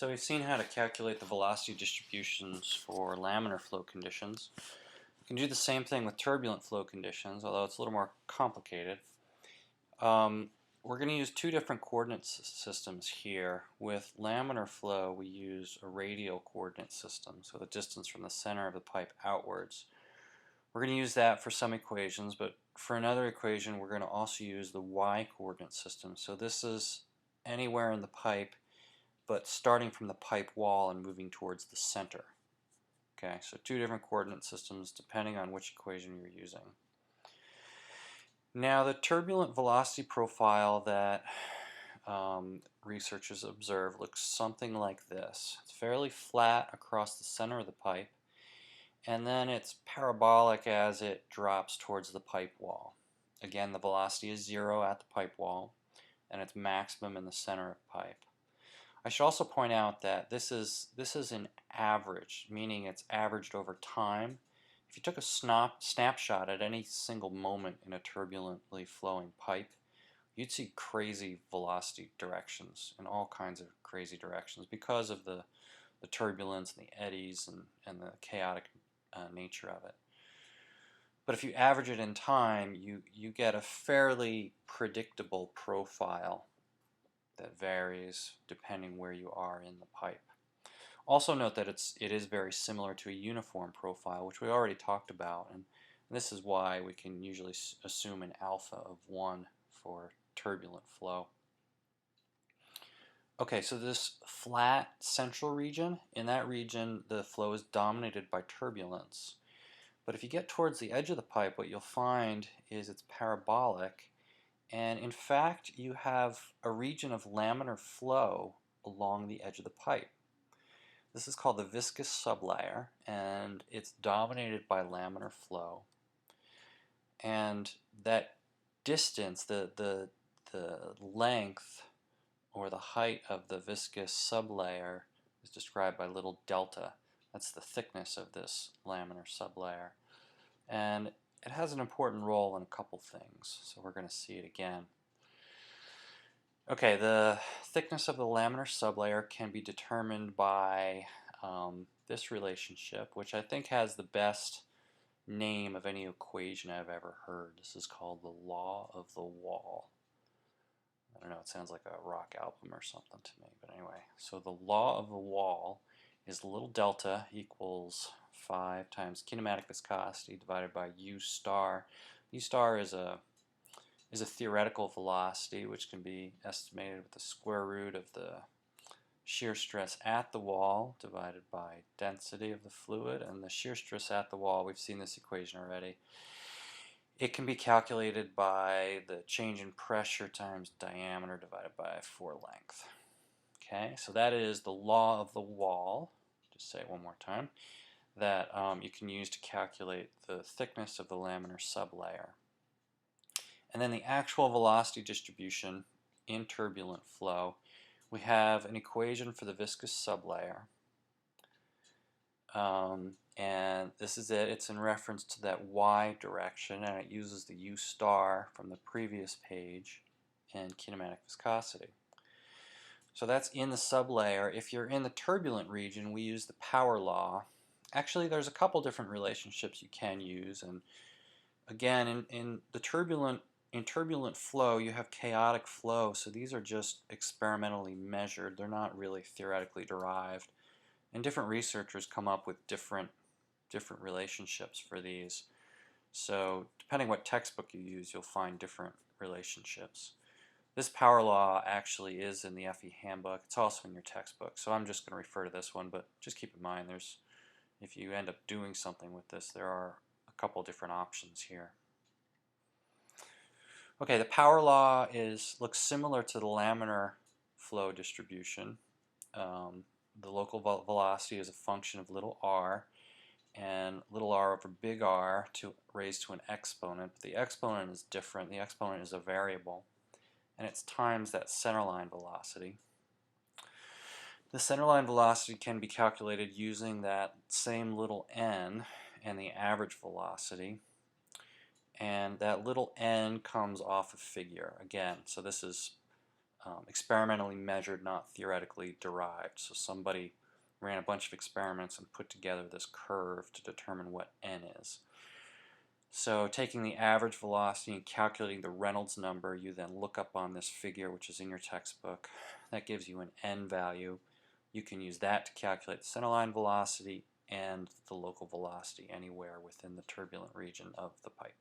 So we've seen how to calculate the velocity distributions for laminar flow conditions. You can do the same thing with turbulent flow conditions, although it's a little more complicated. We're going to use two different coordinate systems here. With laminar flow, we use a radial coordinate system, so the distance from the center of the pipe outwards. We're going to use that for some equations, but for another equation, we're going to also use the y coordinate system. So this is anywhere in the pipe, but starting from the pipe wall and moving towards the center. Okay, so two different coordinate systems depending on which equation you're using. Now the turbulent velocity profile that researchers observe looks something like this. It's fairly flat across the center of the pipe, and then it's parabolic as it drops towards the pipe wall. Again, the velocity is 0 at the pipe wall, and it's maximum in the center of the pipe. I should also point out that this is an average, meaning it's averaged over time. If you took a snapshot at any single moment in a turbulently flowing pipe, you'd see crazy velocity directions in all kinds of crazy directions because of the turbulence and the eddies and the chaotic nature of it. But if you average it in time, you get a fairly predictable profile that varies depending where you are in the pipe. Also note that it is very similar to a uniform profile, which we already talked about, and this is why we can usually assume an alpha of 1 for turbulent flow. Okay, so this flat central region, in that region the flow is dominated by turbulence. But if you get towards the edge of the pipe, what you'll find is it's parabolic, and in fact you have a region of laminar flow along the edge of the pipe. This is called the viscous sublayer, and it's dominated by laminar flow. And that distance, the length or the height of the viscous sublayer is described by little delta. That's the thickness of this laminar sublayer. And it has an important role in a couple things, so we're going to see it again. Okay, the thickness of the laminar sublayer can be determined by this relationship, which I think has the best name of any equation I've ever heard. This is called the law of the wall. I don't know, it sounds like a rock album or something to me, but anyway. So the law of the wall is little delta equals 5 times kinematic viscosity divided by u star. U star is a theoretical velocity, which can be estimated with the square root of the shear stress at the wall divided by density of the fluid. And the shear stress at the wall, we've seen this equation already. It can be calculated by the change in pressure times diameter divided by 4 length. Okay, so that is the law of the wall. Just say it one more time. That you can use to calculate the thickness of the laminar sublayer. And then the actual velocity distribution in turbulent flow, we have an equation for the viscous sublayer. And this is it. It's in reference to that y direction, and it uses the u star from the previous page in kinematic viscosity. So that's in the sublayer. If you're in the turbulent region, we use the power law. Actually, there's a couple different relationships you can use, and again, in turbulent flow, you have chaotic flow, so these are just experimentally measured. They're not really theoretically derived. And different researchers come up with different relationships for these. So depending what textbook you use, you'll find different relationships. This power law actually is in the FE handbook. It's also in your textbook, so I'm just going to refer to this one, but just keep in mind if you end up doing something with this, there are a couple different options here. Okay, the power law looks similar to the laminar flow distribution. The local velocity is a function of little r, and little r over big R raised to an exponent. But the exponent is different. The exponent is a variable, and it's times that centerline velocity. The centerline velocity can be calculated using that same little n and the average velocity. And that little n comes off a figure again. So this is experimentally measured, not theoretically derived. So somebody ran a bunch of experiments and put together this curve to determine what n is. So taking the average velocity and calculating the Reynolds number, you then look up on this figure, which is in your textbook. That gives you an n value. You can use that to calculate the centerline velocity and the local velocity anywhere within the turbulent region of the pipe.